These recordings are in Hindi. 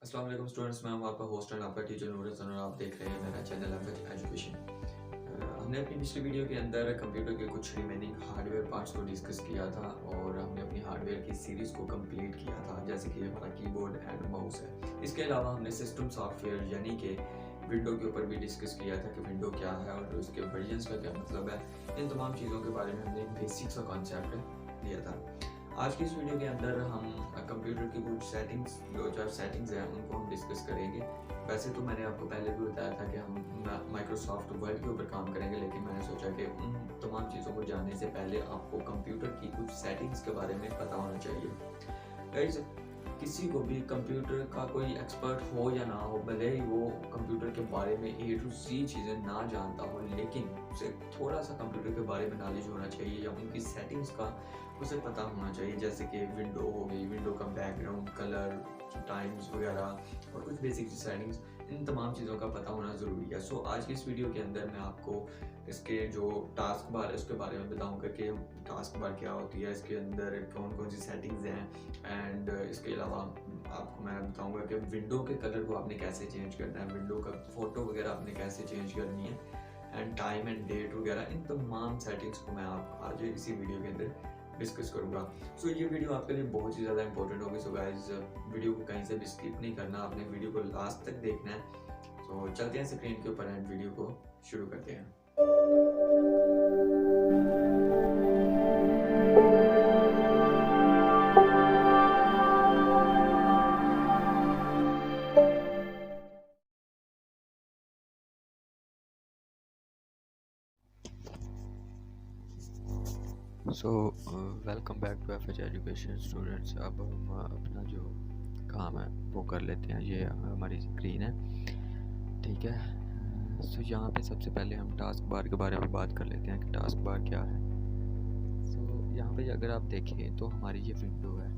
अस्सलाम वालेकुम स्टूडेंट्स, मैं हूं आपका होस्ट एंड आपका टीचर नूर हसन और आप देख रहे हैं मेरा चैनल एफएच एजुकेशन। हमने अपनी पिछली वीडियो के अंदर कंप्यूटर के कुछ रिमेनिंग हार्डवेयर पार्ट्स को डिस्कस किया था और हमने अपनी हार्डवेयर की सीरीज़ को कंप्लीट किया था, जैसे कि हमारा कीबोर्ड एंड माउस है। इसके अलावा हमने सिस्टम सॉफ्टवेयर यानी कि विंडो के ऊपर भी डिस्कस किया था कि विंडो क्या है और उसके वर्जन्स का क्या मतलब है। इन तमाम चीज़ों के बारे में हमने एक बेसिक सा कॉन्सेप्ट लिया था। आज की इस वीडियो के अंदर हम कंप्यूटर की कुछ सेटिंग्स, दो चार सेटिंग्स हैं, उनको हम डिस्कस करेंगे। वैसे तो मैंने आपको पहले भी बताया था कि हम माइक्रोसॉफ्ट वर्ड के ऊपर काम करेंगे, लेकिन मैंने सोचा कि उन तमाम चीज़ों को जानने से पहले आपको कंप्यूटर की कुछ सेटिंग्स के बारे में पता होना चाहिए। गाइस, किसी को भी कंप्यूटर का कोई एक्सपर्ट हो या ना हो, भले ही वो कंप्यूटर के बारे में ए टू सी चीज़ें ना जानता हो, लेकिन उसे थोड़ा सा कंप्यूटर के बारे में नॉलेज होना चाहिए या उनकी सेटिंग्स का उसे पता होना चाहिए। जैसे कि विंडो हो गई, विंडो का बैकग्राउंड कलर, टाइम्स वगैरह और कुछ बेसिक सेटिंग्स, इन तमाम चीज़ों का पता होना ज़रूरी है। सो आज की इस वीडियो के अंदर मैं आपको इसके जो टास्क बार है उसके बारे में बताऊंगा कि टास्क बार क्या होती है, इसके अंदर कौन कौन सी सेटिंग्स हैं एंड इसके अलावा आपको मैं बताऊंगा कि विंडो के कलर को आपने कैसे चेंज करना है, विंडो का फ़ोटो वगैरह आपने कैसे चेंज करनी है एंड टाइम एंड डेट वगैरह, इन तमाम सेटिंग्स को मैं आप आज इसी वीडियो के अंदर डिस्कस करूंगा। सो ये वीडियो आपके लिए बहुत ही ज़्यादा इंपॉर्टेंट होगी। सो गाइस, वीडियो को कहीं से भी स्किप नहीं करना, आपने वीडियो को लास्ट तक देखना है। सो चलते हैं स्क्रीन के ऊपर एंड वीडियो को शुरू करते हैं। So welcome back to F H education students. अब हम अपना जो काम है वो कर लेते हैं। ये हमारी स्क्रीन है, ठीक है। सो यहाँ पे सबसे पहले हम टास्क बार के बारे में बात कर लेते हैं कि टास्क बार क्या है। सो यहाँ पे अगर आप देखें तो हमारी ये विंडो है,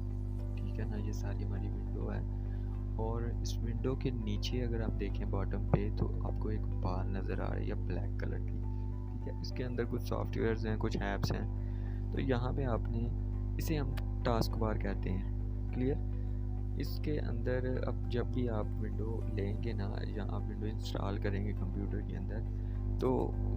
ठीक है ना, ये सारी हमारी विंडो है। और इस विंडो के नीचे अगर आप देखें बॉटम पे तो आपको एक बार नज़र आ रही है ब्लैक कलर की, ठीक है। इसके अंदर कुछ सॉफ्टवेयर्स हैं, कुछ ऐप्स हैं। तो यहाँ पे आपने इसे हम टास्क बार कहते हैं, क्लियर। इसके अंदर अब जब भी आप विंडो लेंगे ना या आप विंडो इंस्टॉल करेंगे कंप्यूटर के अंदर, तो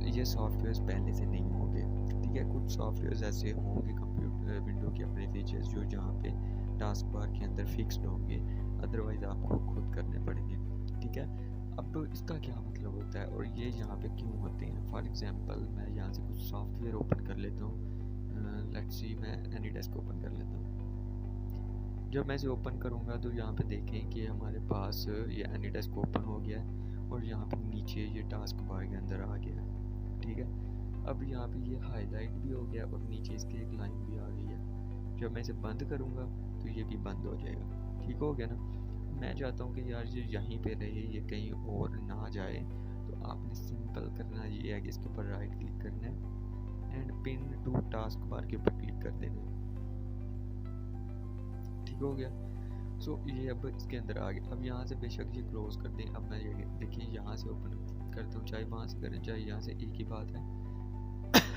ये सॉफ्टवेयर्स पहले से नहीं होंगे, ठीक है। कुछ सॉफ्टवेयर्स ऐसे होंगे कंप्यूटर विंडो के अपने फीचर्स जो जहाँ पे टास्क बार के अंदर फिक्स्ड होंगे, अदरवाइज़ आपको खुद करने पड़ेंगे, ठीक है। अब इसका क्या मतलब होता है और ये यहाँ पे क्यों होते हैं। फॉर एग्जांपल मैं यहाँ से कुछ सॉफ्टवेयर ओपन कर लेता हूँ। लेट्स सी, मैं एनीडेस्क ओपन कर लेता हूँ। जब मैं इसे ओपन करूँगा तो यहाँ पे देखें कि हमारे पास ये एनीडेस्क ओपन हो गया है और यहाँ पे नीचे ये टास्क बार के अंदर आ गया है, ठीक है। अब यहाँ पे ये हाईलाइट भी हो गया और नीचे इसकी एक लाइन भी आ गई है। जब मैं इसे बंद करूँगा तो ये भी बंद हो जाएगा, ठीक हो गया ना। मैं चाहता हूँ कि यार ये यहीं पे रहे, ये कहीं और ना जाए, तो आपने सिंपल करना ये है कि इसके ऊपर राइट क्लिक करना है and pin to taskbar के ऊपर क्लिक कर देना, ठीक हो गया। सो ये अब इसके अंदर आ गया। अब यहाँ से बेशक ये क्लोज कर दें। अब मैं ये देखिए यहाँ से ओपन करता हूँ, चाहे वहाँ से करें चाहे यहाँ से, एक ही बात है।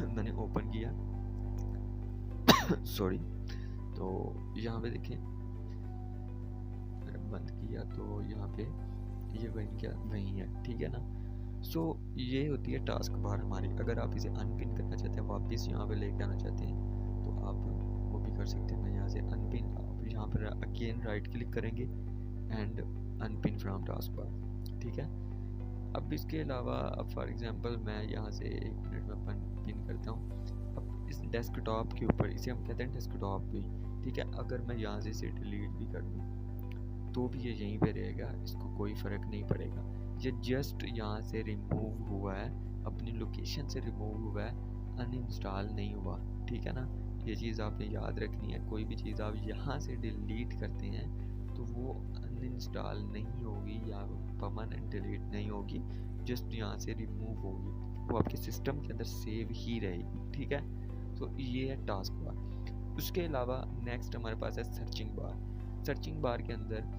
मैंने ओपन किया सॉरी, तो यहाँ पे देखें बंद किया तो यहाँ पे ये वही क्या वही है, ठीक है ना। सो ये होती है टास्क बार हमारी। अगर आप इसे अनपिन करना चाहते हैं, वापस यहाँ पे लेके आना चाहते हैं, तो आप वो भी कर सकते हैं। मैं यहाँ से अनपिन, आप यहाँ पर अगेन राइट क्लिक करेंगे and unpin from task bar, ठीक है। अब इसके अलावा अब फॉर एग्जांपल मैं यहाँ से 1 मिनट में पिन करता हूँ। अब इस डेस्कटॉप के ऊपर, इसे हम कहते हैं डेस्कटॉप भी, ठीक है। अगर मैं यहाँ से इसे डिलीट भी कर दूँ तो भी ये यहीं पे रहेगा, इसको कोई फ़र्क नहीं पड़ेगा। ये जस्ट यहाँ से रिमूव हुआ है, अपनी लोकेशन से रिमूव हुआ है, अनइंस्टॉल नहीं हुआ, ठीक है ना। ये चीज़ आपने याद रखनी है। कोई भी चीज़ आप यहाँ से डिलीट करते हैं तो वो अनइंस्टॉल नहीं होगी या परमानेंट डिलीट नहीं होगी, जस्ट यहाँ से रिमूव होगी, वो आपके सिस्टम के अंदर सेव ही रहेगी, ठीक है। तो ये है टास्क बार। उसके अलावा नेक्स्ट हमारे पास है सर्चिंग बार। सर्चिंग बार के अंदर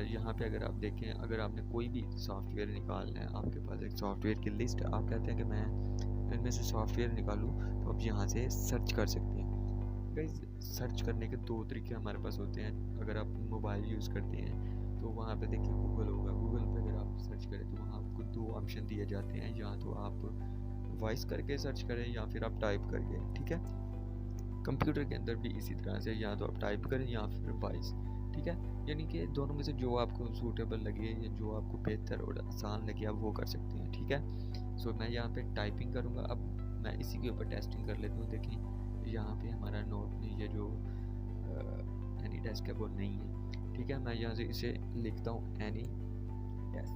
यहाँ पे अगर आप देखें, अगर आपने कोई भी सॉफ्टवेयर निकालना है, आपके पास एक सॉफ्टवेयर की लिस्ट है, आप कहते हैं कि मैं इनमें से सॉफ्टवेयर निकालूं, तो आप यहाँ से सर्च कर सकते हैं। गाइस, सर्च करने के 2 तरीके हमारे पास होते हैं। अगर आप मोबाइल यूज़ करते हैं तो वहाँ पे देखिए गूगल होगा, गूगल पे अगर आप सर्च करें तो वहाँ आपको 2 ऑप्शन दिए जाते हैं, या तो आप वॉइस करके सर्च करें या फिर आप टाइप करके, ठीक है। कंप्यूटर के अंदर भी इसी तरह से, या तो आप टाइप करें या फिर वॉइस, ठीक है। यानी कि दोनों में से जो आपको सूटेबल लगे या जो आपको बेहतर और आसान लगे आप वो कर सकते हैं, ठीक है। सो मैं यहाँ पे टाइपिंग करूँगा। अब मैं इसी के ऊपर टेस्टिंग कर लेता हूँ। देखें यहाँ पे हमारा नोट ये जो एनी टेस्ट है वो नहीं है, ठीक है। मैं यहाँ से इसे लिखता हूँ एनी टेस्ट,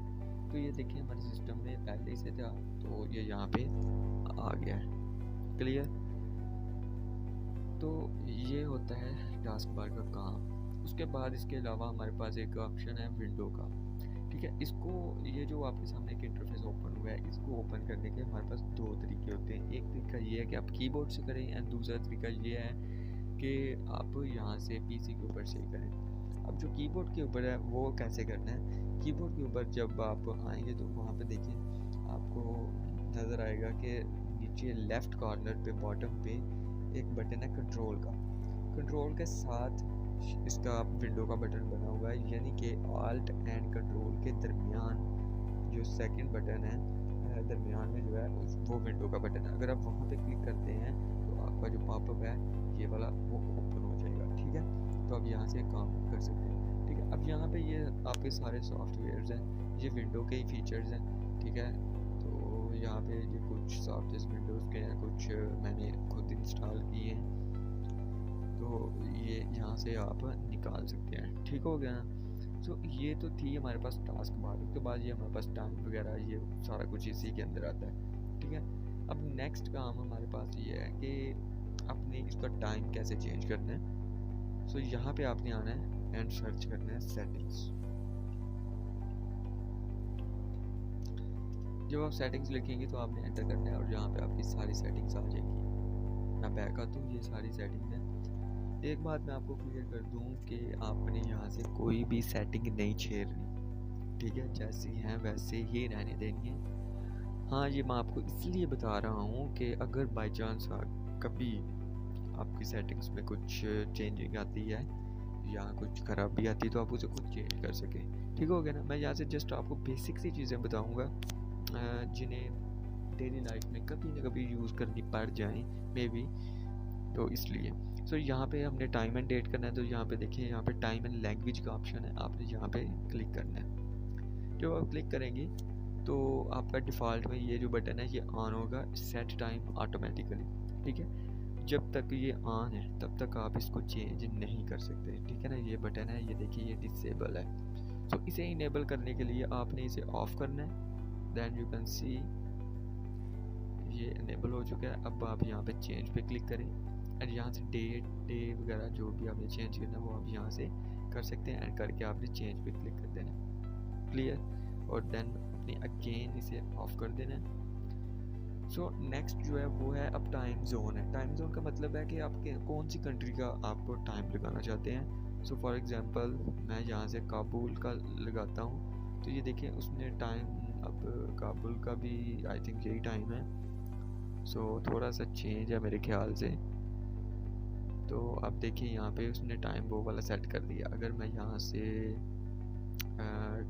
तो ये देखिए हमारे सिस्टम में पहले से था, तो ये यहाँ पे आ गया है। क्लियर। तो ये होता है टास्क बार का काम। उसके बाद इसके अलावा हमारे पास एक ऑप्शन है विंडो का, ठीक है। इसको, ये जो आपके सामने एक इंटरफेस ओपन हुआ है, इसको ओपन करने के हमारे पास 2 तरीके होते हैं। एक तरीका ये है कि आप कीबोर्ड से करें, एंड दूसरा तरीका ये है कि आप यहाँ से पीसी के ऊपर से करें। अब जो कीबोर्ड के ऊपर है वो कैसे करना है, कीबोर्ड के ऊपर जब आप आएंगे तो वहाँ पे देखिए आपको नज़र आएगा कि नीचे लेफ़्ट कॉर्नर पे बॉटम पे एक बटन है कंट्रोल का। कंट्रोल के साथ इसका विंडो का बटन बना हुआ है, यानी कि ऑल्ट एंड कंट्रोल के दरमियान जो सेकंड बटन है, दरमियान में जो है वो विंडो का बटन है। अगर आप वहाँ पे क्लिक करते हैं तो आपका जो पॉपअप है ये वाला वो ओपन हो जाएगा, ठीक है। तो आप यहाँ से काम कर सकते हैं, ठीक है। अब यहाँ पे ये आपके सारे सॉफ्टवेयर्स हैं, ये विंडो के ही फीचर्स हैं, ठीक है। तो यहाँ पे ये कुछ सॉफ्टवेयर विंडोज़ के हैं, कुछ मैंने खुद इंस्टॉल किए हैं, तो ये यहाँ से आप निकाल सकते हैं, ठीक हो गया ना। सो ये तो थी हमारे पास टास्क बार। उसके बाद ये हमारे पास टाइम वगैरह ये सारा कुछ इसी के अंदर आता है, ठीक है। अब नेक्स्ट काम हमारे पास ये है कि अपने इसका टाइम कैसे चेंज करना है। सो यहाँ पे आपने आना है एंड सर्च करना है सेटिंग्स। जब आप सेटिंग्स लिखेंगे तो आपने एंटर करना है और यहाँ पे आपकी सारी सेटिंग्स आ जाएगी। मैं बैक आता हूँ, ये सारी सेटिंग है। एक बात मैं आपको क्लियर कर दूं कि आपने यहाँ से कोई भी सेटिंग नहीं छेड़नी, ठीक है। जैसी हैं वैसे ही रहने देनी है। हाँ, ये मैं आपको इसलिए बता रहा हूँ कि अगर बाई चांस कभी आपकी सेटिंग्स में कुछ चेंजिंग आती है या कुछ खराबी आती है तो आप उसे खुद चेंज कर सकें, ठीक हो गया ना। मैं यहाँ से जस्ट आपको बेसिक सी चीज़ें बताऊँगा जिन्हें डेली लाइफ में कभी ना कभी यूज़ करनी पड़ जाए मे बी, तो इसलिए। सो यहाँ पे हमने टाइम एंड डेट करना है, तो यहाँ पे देखिए यहाँ पे टाइम एंड लैंग्वेज का ऑप्शन है, आपने यहाँ पे क्लिक करना है। जब आप क्लिक करेंगे तो आपका डिफ़ॉल्ट में ये जो बटन है ये ऑन होगा, सेट टाइम ऑटोमेटिकली, ठीक है। जब तक ये ऑन है तब तक आप इसको चेंज नहीं कर सकते, ठीक है ना। ये बटन है, ये देखिए ये डिसेबल है। सो इसे इनेबल करने के लिए आपने इसे ऑफ करना है। देन यू कैन सी ये इनेबल हो चुका है। अब आप यहाँ पे चेंज पे क्लिक करें एंड यहाँ से डेट डे वगैरह जो भी आपने चेंज करना है वो आप यहाँ से कर सकते हैं, एंड करके आपने चेंज पे क्लिक कर देना है, क्लियर। और देन अपने अगेन इसे ऑफ कर देना है। सो नेक्स्ट जो है वो है अब टाइम जोन है। टाइम जोन का मतलब है कि आप कौन सी कंट्री का आपको टाइम लगाना चाहते हैं। सो फॉर एग्जांपल मैं यहाँ से काबुल का लगाता हूँ, तो ये देखिए उसने टाइम, अब काबुल का भी आई थिंक यही टाइम है। सो थोड़ा सा चेंज है मेरे ख्याल से। तो अब देखिए यहाँ पे उसने टाइम वो वाला सेट कर दिया। अगर मैं यहाँ से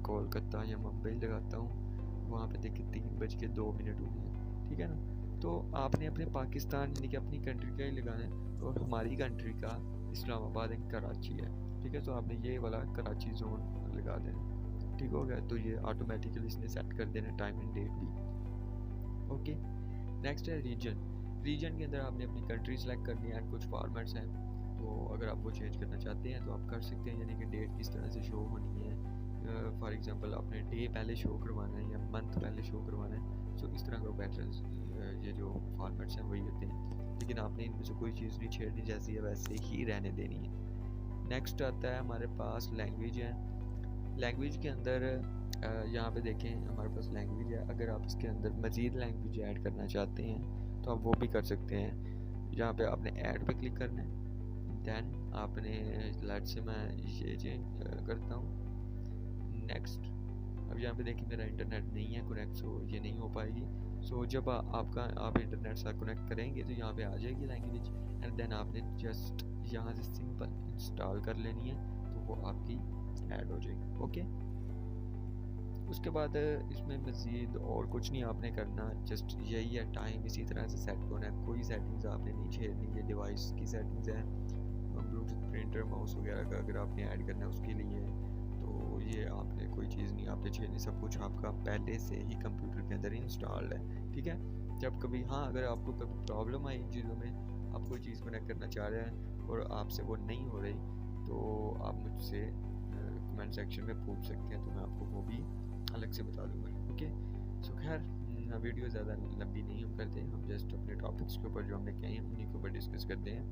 कोलकाता या मुंबई लगाता हूँ, वहाँ पे देखिए 3:02 हुए हैं, ठीक है ना। तो आपने अपने पाकिस्तान यानी कि अपनी कंट्री का ही लगाना है, और हमारी कंट्री का इस्लामाबाद एंड कराची है, ठीक है। तो आपने ये वाला कराची जोन लगा देना, ठीक हो गया। तो ये ऑटोमेटिकली इसने सेट कर देना टाइम एंड डेट भी, ओके। नेक्स्ट है रीजन। रीजन के अंदर आपने अपनी कंट्री सेलेक्ट करनी है, कुछ फॉर्मेट्स हैं, तो अगर आप वो चेंज करना चाहते हैं तो आप कर सकते हैं, यानी कि डेट किस तरह से शो होनी है। फॉर एग्जांपल आपने डे पहले शो करवाना है या मंथ पहले शो करवाना है, सो इस तरह का पैटर्न्स ये जो फॉर्मेट्स हैं वही होते हैं, लेकिन आपने इनमें से कोई चीज़ नहीं छेड़नी, जैसी है वैसे ही रहने देनी है। नेक्स्ट आता है हमारे पास लैंग्वेज है। लैंग्वेज के अंदर यहाँ पे देखें हमारे पास लैंग्वेज है। अगर आप इसके अंदर मज़ीद लैंग्वेज ऐड करना चाहते हैं तो आप वो भी कर सकते हैं। यहाँ पे आपने ऐड पे क्लिक करना है, देन आपने लेट से मैं ये चेंज करता हूँ, नेक्स्ट। अब यहाँ पे देखिए मेरा इंटरनेट नहीं है कनेक्ट, सो ये नहीं हो पाएगी। सो जब आप इंटरनेट से कनेक्ट करेंगे तो यहाँ पे आ जाएगी लैंग्वेज, एंड देन आपने जस्ट यहाँ से सिंपल इंस्टॉल कर लेनी है, तो वो आपकी ऐड हो जाएगी। ओके, उसके बाद इसमें मज़ीद और कुछ नहीं आपने करना, जस्ट यही है, टाइम इसी तरह से सेट होना है, कोई सेटिंग्स आपने नहीं छेड़नी। ये डिवाइस की सेटिंग्स हैं, ब्लूटूथ प्रिंटर माउस वगैरह का अगर आपने ऐड करना है उसके लिए, तो ये आपने कोई चीज़ नहीं आपने छेड़नी, सब कुछ आपका पहले से ही कंप्यूटर के अंदर इंस्टॉल्ड है। ठीक है, जब कभी हाँ अगर आपको कभी प्रॉब्लम आई इन चीज़ों में, आप कोई चीज़ कनेक्ट करना चाह रहे हैं और आपसे वो नहीं हो रही, तो आप मुझसे कमेंट सेक्शन में पूछ सकते हैं, तो मैं आपको वो भी अलग से बता दूंगा। ओके, सो खैर वीडियो ज़्यादा लंबी नहीं हम करते, हम जस्ट अपने टॉपिक्स के ऊपर जो हमने कहे हैं उन्हीं के ऊपर डिस्कस करते हैं।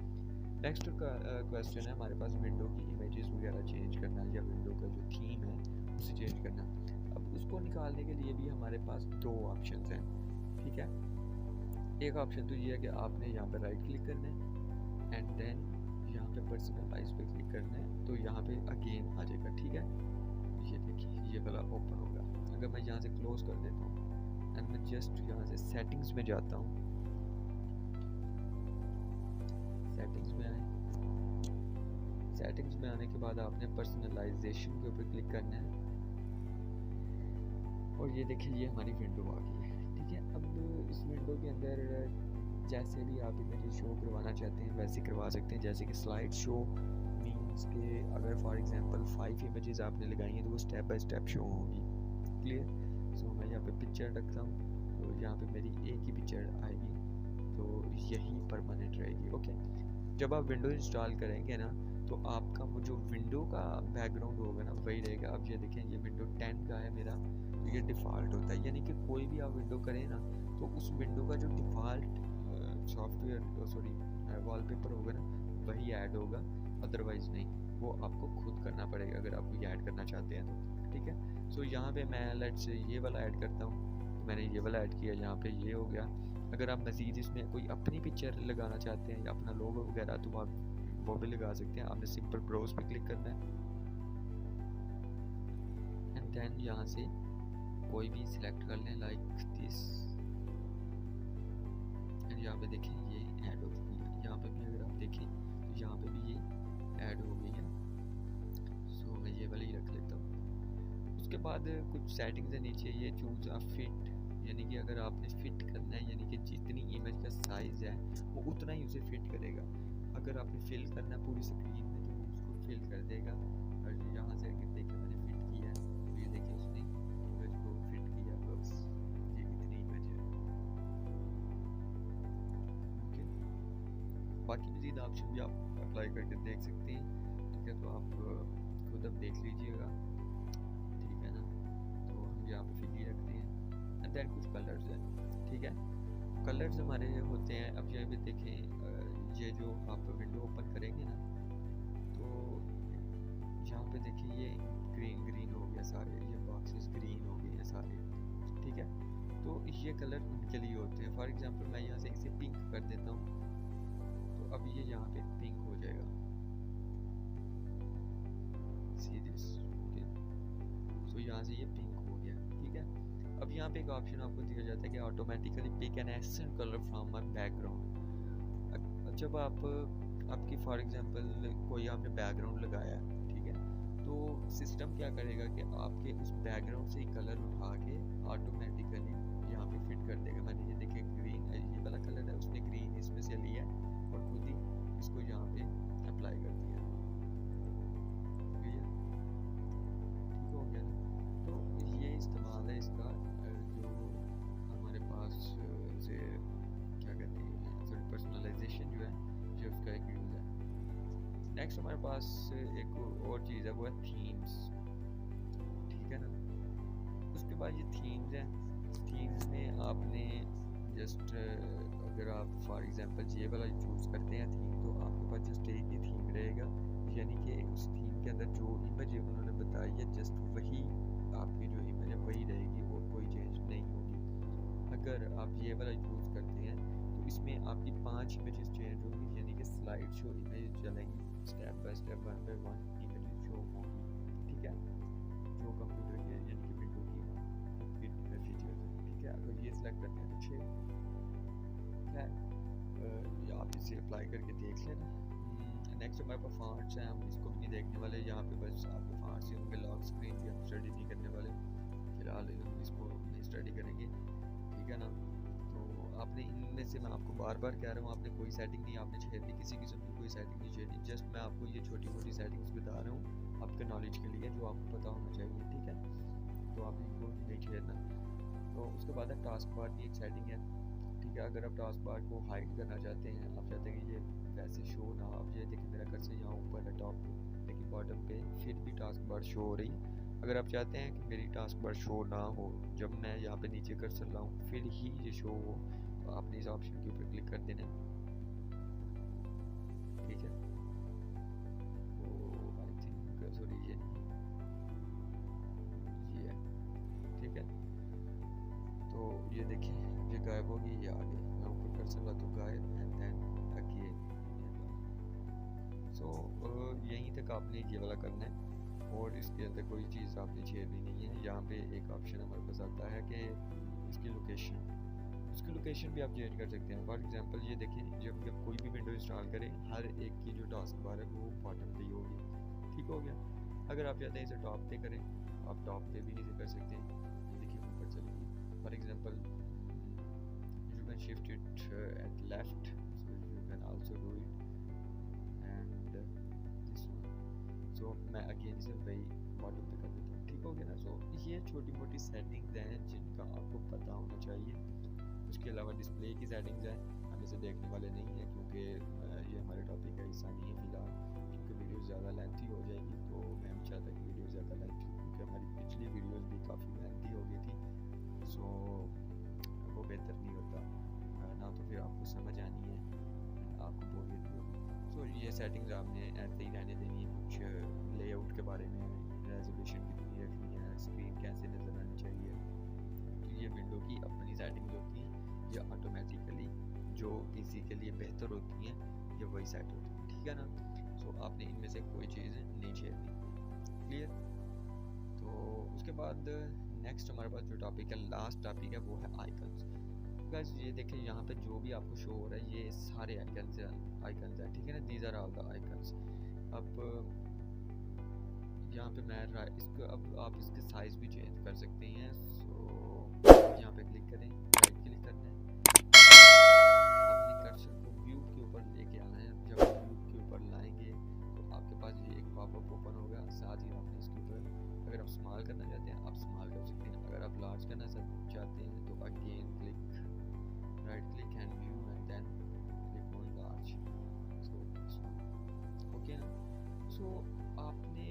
नेक्स्ट क्वेश्चन है हमारे पास, विंडो की इमेजेस वगैरह चेंज करना या विंडो का जो थीम है उसे चेंज करना। अब उसको निकालने के लिए भी हमारे पास दो ऑप्शंस हैं। ठीक है, एक ऑप्शन तो ये है कि आपने यहाँ पे राइट क्लिक करना है एंड देन यहाँ पे पर्सनलाइज पे क्लिक करना है, तो यहाँ पे अगेन आ जाएगा। ठीक है, ये देखिए ये वाला ओपन होगा। अगर मैं यहाँ से क्लोज कर देता हूँ एंड मैं जस्ट यहाँ से सेटिंग्स में जाता हूँ, सेटिंग्स में आए, सेटिंग्स में आने के बाद आपने पर्सनलाइजेशन के ऊपर क्लिक करना है और ये देखिए ये हमारी विंडो आ गई है। ठीक है, अब इस विंडो के अंदर जैसे भी आप इमेज शो करवाना चाहते हैं वैसे करवा सकते हैं, जैसे कि स्लाइड शो मीन्स के अगर फॉर एग्जांपल 5 इमेजेस आपने लगाई हैं तो वो स्टेप बाय स्टेप शो होंगी। क्लियर, सो मैं यहाँ पे पिक्चर रखता हूँ, तो यहाँ पे मेरी एक ही पिक्चर आएगी, तो यही परमानेंट रहेगी। ओके, जब आप विंडो इंस्टॉल करेंगे ना तो आपका वो जो विंडो का बैकग्राउंड होगा ना वही रहेगा। अब ये देखें ये विंडो 10 का है मेरा, तो ये डिफ़ॉल्ट होता है, यानी कि कोई भी आप विंडो करें ना तो उस विंडो का जो डिफ़ॉल्ट सॉफ्टवेयर सॉरी वॉलपेपर होगा ना वही ऐड होगा, अदरवाइज़ नहीं, वो आपको खुद करना पड़ेगा अगर आप ये ऐड करना चाहते हैं तो। ठीक है, सो यहाँ पे मैं लेट्स से ये वाला ऐड करता हूँ, मैंने ये वाला ऐड किया, यहाँ पे ये हो गया। अगर आप मज़ीद इसमें कोई अपनी पिक्चर लगाना चाहते हैं या अपना लोगो वगैरह तो आप वो भी लगा सकते हैं। आपने सिंपल ब्राउज पे क्लिक करना है एंड देन यहाँ से कोई भी सिलेक्ट कर लें लाइक दिस एंड यहाँ पे देखें ये ऐड हो गई है। यहाँ पे भी अगर आप देखें तो यहाँ पे भी ये ऐड हो गई है। सो मैं ये वाली रख लेता हूँ। उसके बाद कुछ सेटिंग्स है नीचे, ये चूज अ फिट, यानी कि अगर आपने फिट करना है यानी कि जितनी इमेज का साइज़ है वो उतना ही उसे फिट करेगा। अगर आपने फिल करना है पूरी स्क्रीन में तो वो उसको फिल कर देगा। और यहाँ से अगर देखिए मैंने फिट किया है तो ये देखिए उसने इमेज को फिट किया, बस ये इतनी इमेज है। ओके, बाकी मज़ीद ऑप्शन भी आप अप्लाई करके देख सकते हैं। ठीक है, तो आप खुद अब देख लीजिएगा। ठीक है ना, तो हम यहाँ पे फिल रखते हैं एंड देन कुछ कलर्स हैं। ठीक है, कलर्स हमारे होते हैं। अब यहाँ पे देखें ये जो आप विंडो ओपन करेंगे ना तो यहाँ पे देखिए ये ग्रीन हो गया सारे, ये बॉक्सेस ग्रीन हो गए हैं सारे। ठीक है, तो ये कलर उनके लिए होते हैं। फॉर एग्जांपल मैं यहाँ से इसे पिंक कर देता हूँ तो अब ये यहाँ पे पिंक हो जाएगा, सी दिस। ओके, सो यहाँ से ये पिंक हो गया। ठीक है, अब यहाँ पे एक ऑप्शन आपको दिया जाता है कि automatically pick an accent colour from my background. जब आपकी फॉर एग्जांपल कोई आपने बैकग्राउंड लगाया है, ठीक है, तो सिस्टम क्या करेगा कि आपके उस बैकग्राउंड से ही कलर उठा के ऑटोमेटिकली यहाँ पे फिट कर देगा। मैंने ये देखिए ग्रीन ये वाला कलर है, उसने ग्रीन इसमें से लिया और खुद ही इसको यहाँ पे अप्लाई कर दिया। ठीक हो गया ना, तो ये इस्तेमाल है इसका जो हमारे पास से क्या कहते हैं पर्सनलाइजेशन जो है जो उसका एक यूज़ है। नेक्स्ट हमारे पास एक और चीज़ है वो है थीम्स। ठीक है ना, उसके बाद ये थीम्स हैं। थीम्स में आपने जस्ट अगर आप फॉर एग्जांपल ये वाला चूज़ करते हैं थीम तो आपके पास जस्ट एक ही थीम रहेगा, यानी कि उस थीम के अंदर जो इमेज उन्होंने बताई है जस्ट वही आपकी जो इमेज है वही रहेगी और कोई चेंज नहीं होगी। अगर आप ये वाला चूज़ करते हैं इसमें आपकी 5 इमेजेस चेंज होंगी, यानी कि स्लाइड शो इमेज चलेंगी, step by step 1 by 1 images show होंगी। ठीक है, जो कंप्यूटर के यानी कि विंडो की फीचर्स हैं। ठीक है, अगर ये सिलेक्ट करते हैं तो 6 है, आप इसे अप्लाई करके देख लेना। नेक्स्ट हमारे पास फॉन्ट्स हैं, हम इसको भी नहीं देखने वाले यहाँ पे बस आपके फारसी होंगे, लॉक स्क्रीन की हम स्टडी नहीं करने वाले, फिलहाल हम इसको नहीं स्टडी करेंगे, ठीक है ना। तो आपने इनमें से, मैं आपको बार बार कह रहा हूँ, आपने कोई सेटिंग नहीं आपने छेड़नी, किसी किस्म की कोई सेटिंग नहीं छेड़नी, जस्ट मैं आपको ये छोटी मोटी सेटिंग्स बता रहा हूँ आपके नॉलेज के लिए, जो आपको पता होना चाहिए, ठीक है। तो आपने इनको नहीं छेड़ना। तो उसके बाद है टास्क बार की एक सेटिंग है, ठीक है। अगर आप टास्क बार को हाइड करना चाहते हैं, आप चाहते हैं कि ये वैसे शो ना, आप ये देखिए मेरा कर्सर यहाँ ऊपर है टॉप पे, लेकिन बॉटम पे फिर भी टास्क बार शो हो रही। अगर आप चाहते हैं कि मेरी टास्क बार शो ना हो जब मैं यहाँ पे नीचे कर्सर लाऊं फिर ही ये शो हो, तो आपने इस ऑप्शन के ऊपर क्लिक कर देना है, ठीक है। तो आई थिंक सॉरी ये है, ठीक है। तो ये देखिए ये गायब होगी, ये आ गई, मैं ऊपर कर्सर ला तो गायब, एंड देन अगेन। सो यहीं तक आपने ये वाला करना है, और इसके अंदर कोई चीज़ आपने छेड़नी नहीं है। यहाँ पे एक ऑप्शन हमारे पास आता है कि इसकी लोकेशन, उसकी लोकेशन भी आप चेंज कर सकते हैं। फॉर एग्जांपल ये देखें, जब आप कोई भी विंडो इंस्टॉल करें, हर एक की जो टास्क बार है वो बॉटम पे ही होगी, ठीक हो गया। अगर आप चाहते हैं इसे टॉप पे करें, आप टॉप पे भी इसे कर सकते हैं, ये देखिए ऊपर चलेगी। For example you can shift it at left, so you can also do it, and this one. सो मैं अगेन से वही बॉटम पे कर देता हूँ, ठीक हो गया ना। सो ये छोटी मोटी सेटिंग्स हैं जिनका आपको पता होना चाहिए। उसके अलावा डिस्प्ले की सेटिंग्स हैं, हम इसे देखने वाले नहीं हैं क्योंकि ये हमारे टॉपिक का हिस्सा नहीं है फिलहाल, क्योंकि वीडियो ज़्यादा लेंथी हो जाएगी। तो मैं नहीं चाहता कि वीडियो ज़्यादा लेंथी हो, क्योंकि हमारी पिछली वीडियोस भी काफ़ी लेंथी हो गई थी, सो वो बेहतर नहीं होता ना, तो फिर आपको समझ आनी है, आपको बोरियत भी होगी। सो ये सेटिंग्स आपने ऐसे ही रहने देनी है। कुछ लेआउट के बारे में, रेजोल्यूशन कितनी रखनी है, स्क्रीन कैसे नज़र आनी चाहिए, तो ये विंडो की अपनी सेटिंग्स होती हैं, ये ऑटोमेटिकली जो इसी के लिए बेहतर होती हैं ये वही सेट होती है, ठीक है ना। सो आपने इनमें से कोई चीज़ नहीं छेड़नी, क्लियर। तो उसके बाद नेक्स्ट हमारे पास जो टॉपिक है, लास्ट टॉपिक है, वो है आइकन्स। गाइस ये देखिए यहाँ पे जो भी आपको शो हो रहा है ये सारे आइकन्स है, ठीक है ना, these are all the icons. अब यहाँ पे मैं इसको, अब आप इसके साइज भी चेंज कर सकते हैं। सो यहाँ पे क्लिक करें, राइट क्लिक करना है, अपने कर्सर को व्यू के ऊपर लेके आना है। जब व्यू के ऊपर लाएंगे तो आपके पास ये एक पॉपअप ओपन होगा, साथ ही आपने इसके ऊपर, अगर आप स्मॉल करना चाहते हैं आप स्मॉल कर सकते हैं, अगर आप लार्ज करना चाहते हैं तो again click, right click and view, and then click on large. So okay ना। सो आपने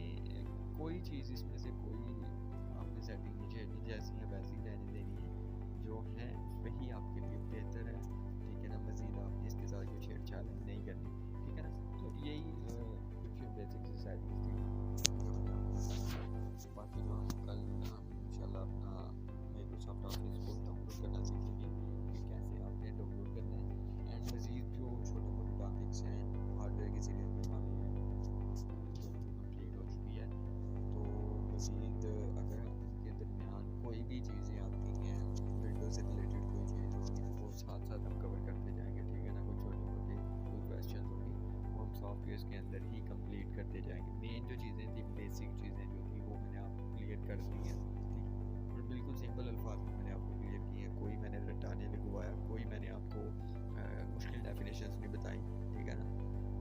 कोई चीज़ इसमें से कोई आपने सेटिंग नहीं छेड़नी, जैसी है वैसी रहने देनी है, जो है वही आपके लिए बेहतर है, ठीक है ना। मज़ीद आपने इसके साथ कोई छेड़छाड़ नहीं करनी, ठीक है ना। तो यही कुछ बेसिक सेटिंग्स थी। बाकी जो हम कल इंशाल्लाह अपना माइक्रोसॉफ्ट ऑफिस को डाउनलोड करना सीखेंगे कि कैसे आपने डाउनलोड करना है, एंड मज़ीद जो छोटे मोटे टॉपिक्स हैं हार्डवेयर की सीरीज में हमारी कंप्लीट हो चुकी है। तो मज़ीद अगर इनके दरमियान कोई भी चीज़ें आती हैं, विंडो से रिलेटेड कोई चीज़ होगी, तो वो साथ साथ हम कवर करते जाएंगे, ठीक है ना। कोई छोटी मोटी कोई क्वेश्चन होगी वो हम सॉफ्टवेयर के अंदर ही कंप्लीट करते जाएंगे। मेन जो चीज़ें थी, बेसिक चीज़ें जो थी, वो मैंने आपको क्लियर कर दी हैं, ठीक, और बिल्कुल सिंपल अल्फाज में मैंने आपको क्लियर की है। कोई मैंने रटाने लगवाया, कोई मैंने आपको मुश्किल डेफिनेशंस नहीं बताई, ठीक है ना।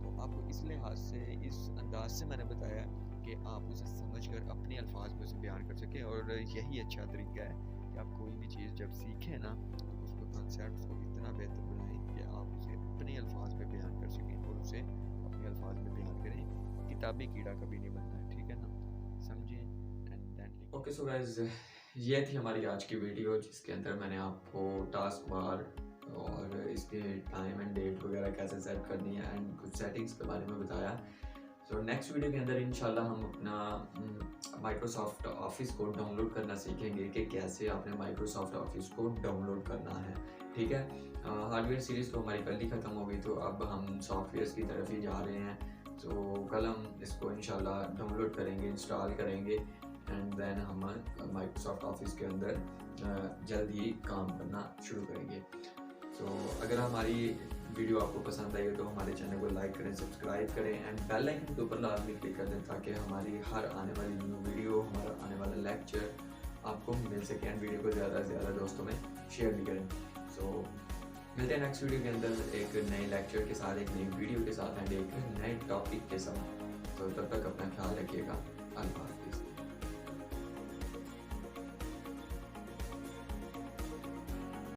तो आपको इस लिहाज से, इस अंदाज से मैंने बताया कि आप उसे समझकर अपने अल्फाज में उसे बयान कर सकें, और यही अच्छा तरीका है कि आप कोई भी चीज़ जब सीखें ना, तो उसको कॉन्सेप्ट को इतना बेहतर बनाएं कि आप उसे अपने अल्फाज में बयान कर सकें, और उसे अपने अल्फाज में बयान करें। किताबी कीड़ा कभी नहीं बनना है, ठीक है ना, समझें, and then okay. So guys ये थी हमारी आज की वीडियो, जिसके अंदर मैंने आपको टास्क बार और इसके टाइम एंड डेट वगैरह कैसे सेट करनी है, एंड कुछ सेटिंग्स के बारे में बताया। सो नेक्स्ट वीडियो के अंदर इंशाल्लाह हम अपना माइक्रोसॉफ्ट ऑफिस को डाउनलोड करना सीखेंगे कि कैसे आपने माइक्रोसॉफ्ट ऑफिस को डाउनलोड करना है, ठीक है। हार्डवेयर सीरीज़ तो हमारी कल ही ख़त्म हो गई, तो अब हम सॉफ्टवेयर की तरफ ही जा रहे हैं। तो कल हम इसको इंशाल्लाह डाउनलोड करेंगे, इंस्टॉल करेंगे, एंड देन हम माइक्रोसॉफ्ट ऑफिस के अंदर जल्द ही काम करना शुरू करेंगे। तो अगर हमारी वीडियो आपको पसंद आई हो तो हमारे चैनल को लाइक करें, सब्सक्राइब करें एंड बेल आइकन के ऊपर लाजमी क्लिक कर दें ताकि हमारी हर आने वाली न्यू वीडियो, हमारा आने वाला लेक्चर आपको मिल सके एंड वीडियो को ज़्यादा से ज़्यादा दोस्तों में शेयर भी करें। सो मिलते हैं नेक्स्ट वीडियो के अंदर एक नए लेक्चर के साथ, एक नई वीडियो के साथ एंड एक नए टॉपिक के साथ। तो तब तक अपना ख्याल रखिएगा। अल्लाह।